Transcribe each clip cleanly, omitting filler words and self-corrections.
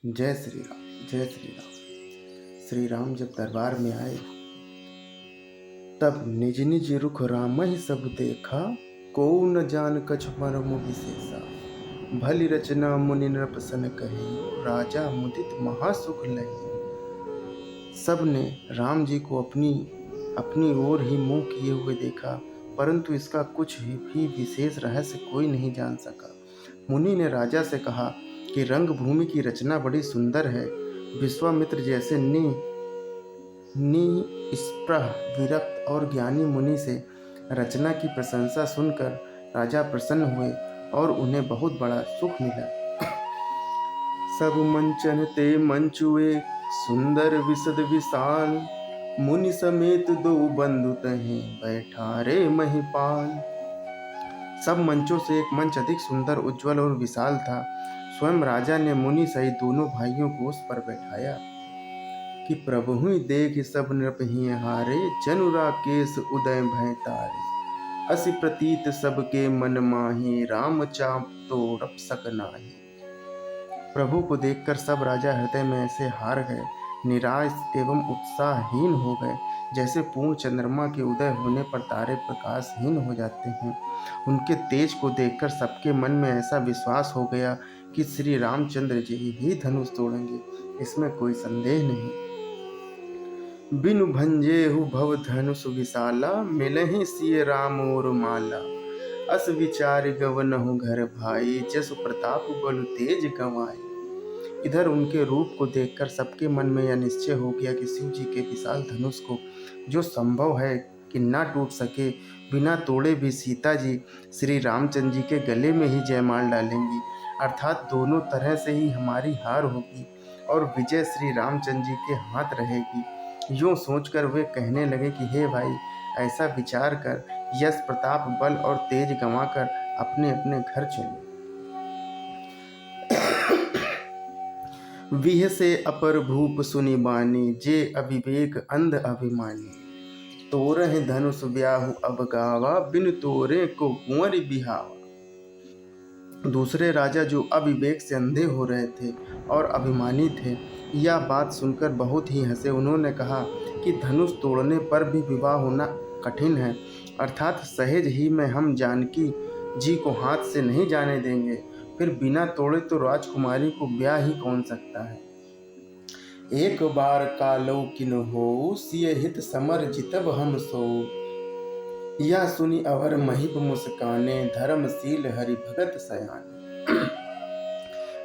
जय श्री राम, जय श्री राम। श्री राम जब दरबार में आए तब निज निज रुख राम ही सब देखा, को न जान कछ मर्म विशेषा। भली रचना मुनि नृप सन कही, राजा मुदित महासुख लही। सब ने राम जी को अपनी अपनी ओर ही मुंह किए हुए देखा, परंतु इसका कुछ भी विशेष रहस्य कोई नहीं जान सका। मुनि ने राजा से कहा कि रंगभूमि की रचना बड़ी सुंदर है। विश्वामित्र जैसे निस्पृह विरक्त और ज्ञानी मुनि से रचना की प्रशंसा सुनकर राजा प्रसन्न हुए और उन्हें बहुत बड़ा सुख मिला। सब मंचन ते मंचुए सुंदर विशद विशाल, मुनि समेत दो बंधु तहीं बैठा रे महिपाल। सब मंचों से एक मंच अधिक सुंदर, उज्जवल और विशाल था। स्वयं राजा ने मुनि सहित दोनों भाइयों को उस पर बैठाया कि प्रभु ही देख सब नृप ही हारे, जनुरा केस उदय भय तारे। असि प्रतीत सबके मन माही, राम चाप तो रप सक नाही। प्रभु को देखकर सब राजा हृदय में ऐसे हार गए, निराश एवं उत्साहहीन हो गए, जैसे पूर्ण चंद्रमा के उदय होने पर तारे प्रकाशहीन हो जाते हैं। उनके तेज को देखकर सबके मन में ऐसा विश्वास हो गया कि श्री रामचंद्र जी ही धनुष तोड़ेंगे, इसमें कोई संदेह नहीं। बिनु भंजेहु भव धनुष विशाला, मिलहि सिय राम और माला। अस विचार गवनहु घर भाई, जस प्रताप बल तेज गंवाई। इधर उनके रूप को देखकर सबके मन में यह निश्चय हो गया कि शिव जी के विशाल धनुष को जो संभव है कि ना टूट सके, बिना तोड़े भी सीता जी श्री रामचंद्र जी के गले में ही जयमाल डालेंगी, अर्थात दोनों तरह से ही हमारी हार होगी और विजय श्री रामचंद्र जी के हाथ रहेगी। यूँ सोचकर वे कहने लगे कि हे भाई, ऐसा विचार कर यश प्रताप बल और तेज गंवाकर अपने अपने घर चलो। विह से अपर भूप सुनि बानी, जे अविवेक अंध अभिमानी। तोरहि धनुष ब्याहु अब गावा, बिन तोरे को कुंवर बिहावा। दूसरे राजा जो अविवेक से अंधे हो रहे थे और अभिमानी थे, यह बात सुनकर बहुत ही हंसे। उन्होंने कहा कि धनुष तोड़ने पर भी विवाह होना कठिन है, अर्थात सहेज ही में हम जानकी जी को हाथ से नहीं जाने देंगे, फिर बिना तोड़े तो राजकुमारी को ब्याह ही कौन सकता है। एक बार कालो किन हो, सिय हित समर जितब हम सो। यह सुनी अवर महिप मुस्काने, धर्मशील हरि भगत सयाने।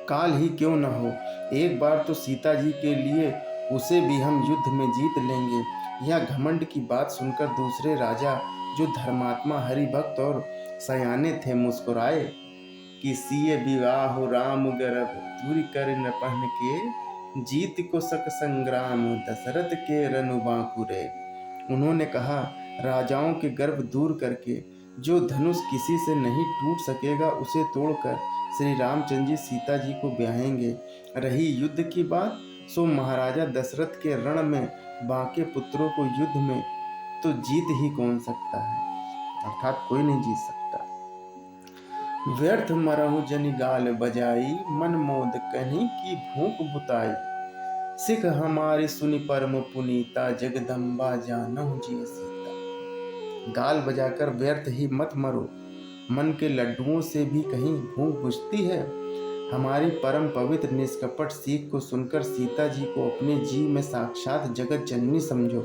काल ही क्यों न हो, एक बार तो सीता जी के लिए उसे भी हम युद्ध में जीत लेंगे। यह घमंड की बात सुनकर दूसरे राजा जो धर्मात्मा हरि भक्त और सयाने थे मुस्कुराए कि सिय विवाह राम गर्भ, दूर कर नपहन के, जीत को सक संग्राम, दशरथ के रनु बांकुरे। उन्होंने कहा, राजाओं के गर्भ दूर करके जो धनुष किसी से नहीं टूट सकेगा, उसे तोड़कर श्री रामचंद्र जी सीता जी को ब्याहेंगे। रही युद्ध की बात, सो महाराजा दशरथ के रण में बाके पुत्रों को युद्ध में तो जीत ही कौन सकता है, अर्थात कोई नहीं जीत सकता। व्यर्थ मरहु जनि गाल बजाई, मन मोद कहीं की भूख बुताई। सिख हमारी सुनि परम पुनीता, जगदम्बा जानहु जिय सीता। गाल बजाकर व्यर्थ ही मत मरो, मन के लड्डुओं से भी कहीं भूख बुझती है। हमारी परम पवित्र निष्कपट सीख को सुनकर सीता जी को अपने जी में साक्षात जगत जननी समझो,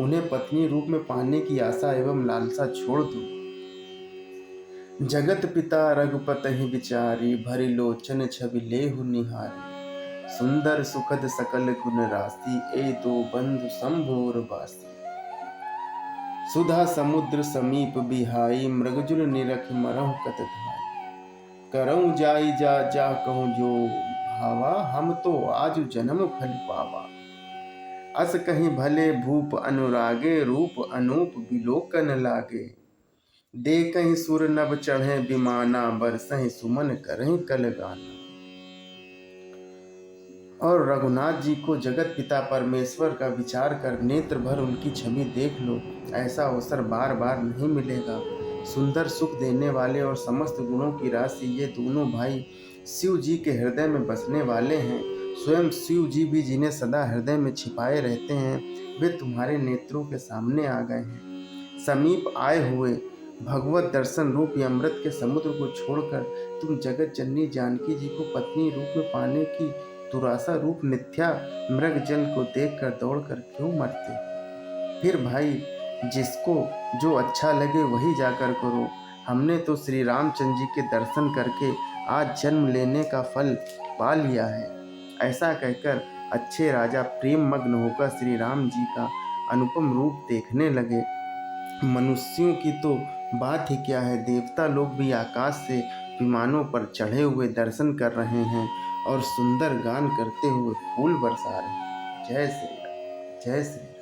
उन्हें पत्नी रूप में पाने की आशा एवं लालसा छोड़ दो। जगत पिता रघुपत ही विचारी, भरी लोचन छवि लेहु निहारी। सुंदर सुखद सकल गुण राशि, ए दो बंधु संभोर वासी। सुधा समुद्र समीप बिहाई, मृगजुल निरख मरहु कत धाई। करऊं जाई जा जा कहूँ जो भावा, हम तो आज जन्म फल पावा। अस कहीं भले भूप अनुरागे, रूप अनूप विलोकन लागे। देखहि सुर नभ चढ़े विमाना, बरसहि सुमन करहि कल गाना। और रघुनाथ जी को जगत पिता परमेश्वर का विचार कर नेत्र भर उनकी छवि देख लो, ऐसा अवसर बार बार नहीं मिलेगा। सुंदर सुख देने वाले और समस्त गुणों की राशि ये दोनों भाई शिव जी के हृदय में बसने वाले हैं। स्वयं शिव जी भी जिन्हें सदा हृदय में छिपाए रहते हैं, वे तुम्हारे नेत्रों के सामने आ गए हैं। समीप आए हुए भगवत दर्शन रूप अमृत के समुद्र को छोड़कर तुम जगत जननी जानकी जी को पत्नी रूप में पाने की दुरासा रूप मिथ्या मृग जल को देखकर दौड़कर क्यों मरते? फिर भाई, जिसको जो अच्छा लगे वही जाकर करो। हमने तो श्री रामचंद्र जी के दर्शन करके आज जन्म लेने का फल पा लिया है। ऐसा कहकर अच्छे राजा प्रेम मग्न होकर श्री राम जी का अनुपम रूप देखने लगे। मनुष्यों की तो बात ही क्या है, देवता लोग भी आकाश से विमानों पर चढ़े हुए दर्शन कर रहे हैं और सुंदर गान करते हुए फूल बरसा रहे हैं। जय श्री राम, जय श्री राम।